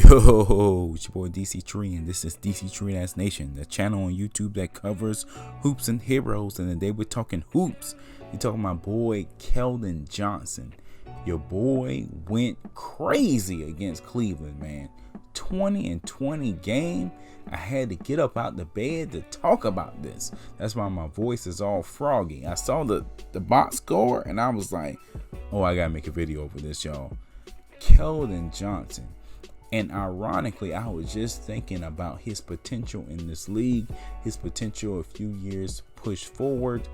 Yo, it's your boy Dctree, and this is Dctree-Nation, the channel on YouTube that covers hoops and heroes. And today we're talking hoops. You're talking my boy Keldon Johnson. Your boy went crazy against Cleveland, man. 20-20 game. I had to get up out the bed to talk about this. That's why my voice is all froggy. I saw the box score and I was like, oh, I gotta make a video over this, y'all. Keldon Johnson. And ironically, I was just thinking about his potential in this league, his potential a few years push forward.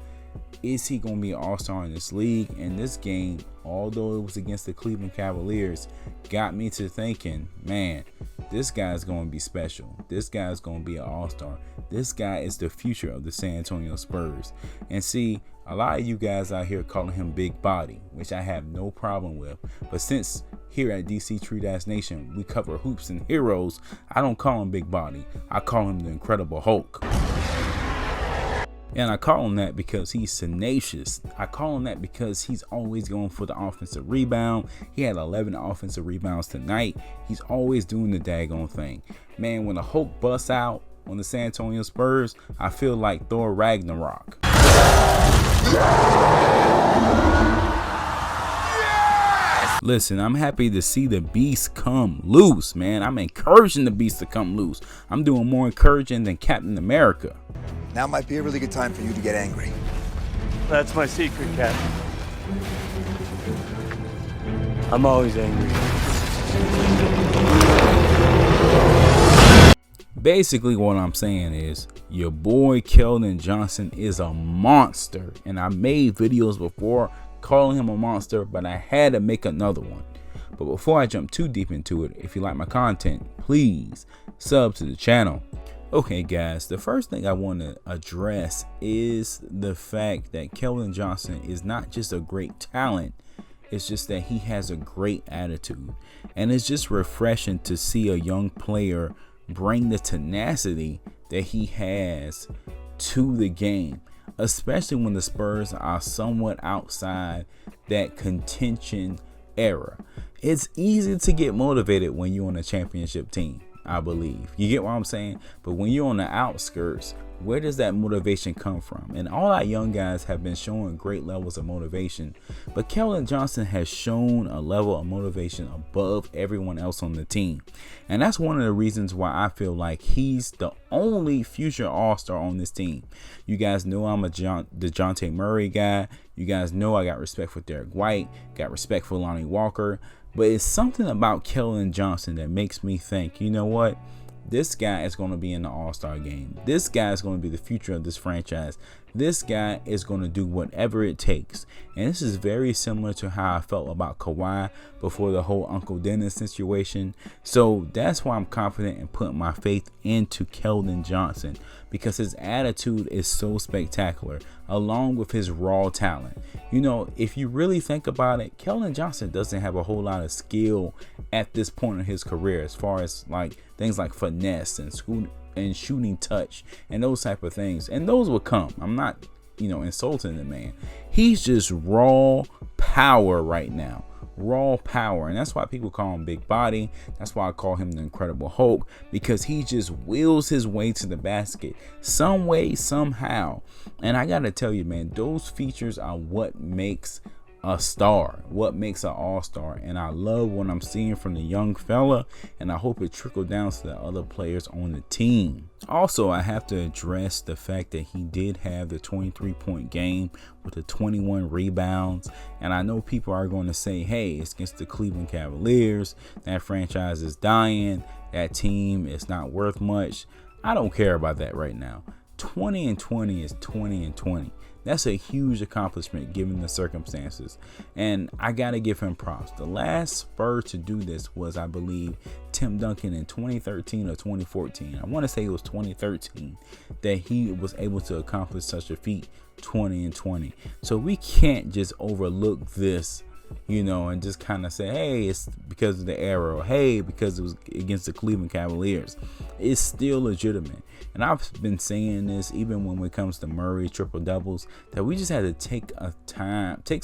Is he going to be an all-star in this league? And this game, although it was against the Cleveland Cavaliers, got me to thinking, man, this guy's going to be special. This guy's going to be an all-star. This guy is the future of the San Antonio Spurs. And see, a lot of you guys out here calling him big body, which I have no problem with. But since here at Dctree-Nation, we cover hoops and heroes, I don't call him big body. I call him the Incredible Hulk. And I call him that because he's tenacious. I call him that because he's always going for the offensive rebound. He had 11 offensive rebounds tonight. He's always doing the daggone thing. Man, when the Hulk busts out on the San Antonio Spurs, I feel like Thor Ragnarok. Listen, I'm happy to see the beast come loose, man. I'm encouraging the beast to come loose. I'm doing more encouraging than Captain America. Now might be a really good time for you to get angry. That's my secret, Captain. I'm always angry. Basically, what I'm saying is your boy Keldon Johnson is a monster. And I made videos before calling him a monster, but I had to make another one. But before I jump too deep into it, if you like my content, please sub to the channel. Okay guys, the first thing I want to address is the fact that Keldon Johnson is not just a great talent, it's just that he has a great attitude. And it's just refreshing to see a young player bring the tenacity that he has to the game, especially when the Spurs are somewhat outside that contention era. It's easy to get motivated when you're on a championship team, I believe. You get what I'm saying? But when you're on the outskirts, where does that motivation come from? And all our young guys have been showing great levels of motivation, but Keldon Johnson has shown a level of motivation above everyone else on the team. And that's one of the reasons why I feel like he's the only future all-star on this team. You guys know I'm a DeJounte Murray guy. You guys know I got respect for Derek White, got respect for Lonnie Walker. But it's something about Keldon Johnson that makes me think, you know what? This guy is going to be in the All-Star game. This guy is going to be the future of this franchise. This guy is going to do whatever it takes. And this is very similar to how I felt about Kawhi before the whole Uncle Dennis situation. So that's why I'm confident in putting my faith into Keldon Johnson, because his attitude is so spectacular, along with his raw talent. You know, if you really think about it, Keldon Johnson doesn't have a whole lot of skill at this point in his career, as far as like things like finesse and shooting touch and those type of things. And those will come. I'm not, insulting the man. He's just raw power right now. Raw power. And that's why people call him big body. That's why I call him the Incredible Hulk, because he just wills his way to the basket some way, somehow. And I gotta tell you, man, those features are what makes a star, what makes an all-star. And I love what I'm seeing from the young fella, and I hope it trickled down to the other players on the team. Also, I have to address the fact that he did have the 23-point game with the 21 rebounds. And I know people are going to say, hey, it's against the Cleveland Cavaliers, that franchise is dying, that team is not worth much. I don't care about that right now. 20-20 is 20-20. That's a huge accomplishment given the circumstances, and I gotta give him props. The last Spur to do this was, I believe, Tim Duncan in 2013 or 2014. I want to say it was 2013 that he was able to accomplish such a feat, 20-20. So we can't just overlook this and just kind of say, hey, it's because of the arrow. Hey, because it was against the Cleveland Cavaliers. It's still legitimate. And I've been saying this even when it comes to Murray triple doubles, that we just had to take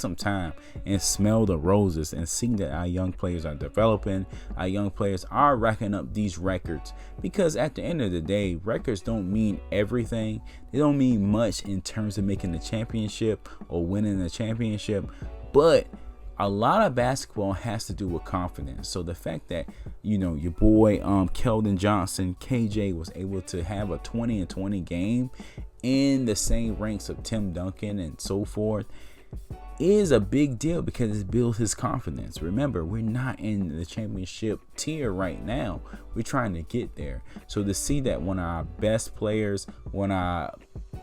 some time and smell the roses and see that our young players are developing. Our young players are racking up these records, because at the end of the day, records don't mean everything. They don't mean much in terms of making the championship or winning the championship, but a lot of basketball has to do with confidence. So the fact that, your boy Keldon Johnson, KJ, was able to have a 20-20 game in the same ranks of Tim Duncan and so forth is a big deal, because it builds his confidence. Remember, we're not in the championship tier right now. We're trying to get there. So to see that one of our best players, one of our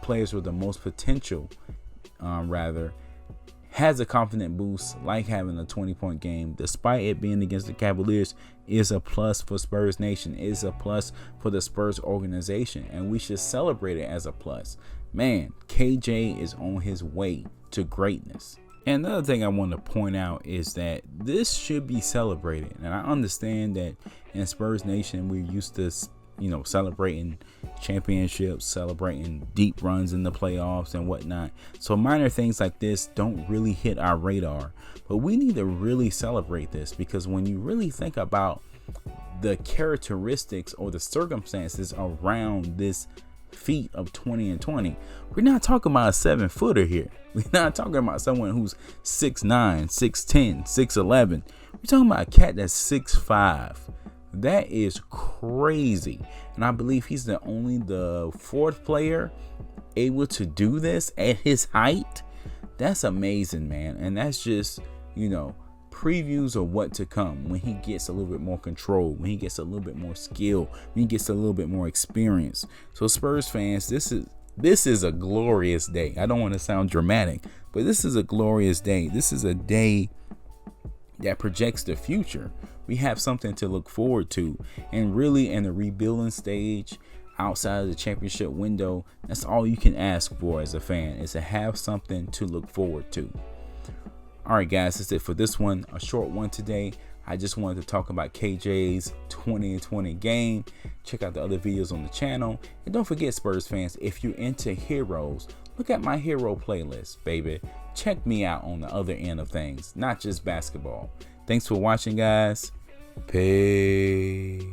players with the most potential, has a confident boost like having a 20-point game, despite it being against the Cavaliers, is a plus for Spurs Nation, is a plus for the Spurs organization, and we should celebrate it as a plus. Man, KJ is on his way to greatness. And another thing I want to point out is that this should be celebrated. And I understand that in Spurs Nation, we're used to celebrating championships, celebrating deep runs in the playoffs and whatnot. So minor things like this don't really hit our radar, but we need to really celebrate this, because when you really think about the characteristics or the circumstances around this feat of 20-20, we're not talking about a 7-footer here. We're not talking about someone who's 6'9", 6'10", 6'11". We're talking about a cat that's 6'5". That is crazy. And I believe he's the fourth player able to do this at his height. That's amazing, man. And that's just, previews of what to come when he gets a little bit more control, when he gets a little bit more skill, when he gets a little bit more experience. So Spurs fans, this is a glorious day. I don't want to sound dramatic, but this is a glorious day. This is a day that projects the future. We have something to look forward to, and really in the rebuilding stage, outside of the championship window, that's all you can ask for as a fan, is to have something to look forward to. All right, guys, that's it for this one. A short one today. I just wanted to talk about KJ's 20-20 game. Check out the other videos on the channel, and don't forget, Spurs fans, if you're into heroes, look at my hero playlist, baby. Check me out on the other end of things, not just basketball. Thanks for watching, guys. Peace.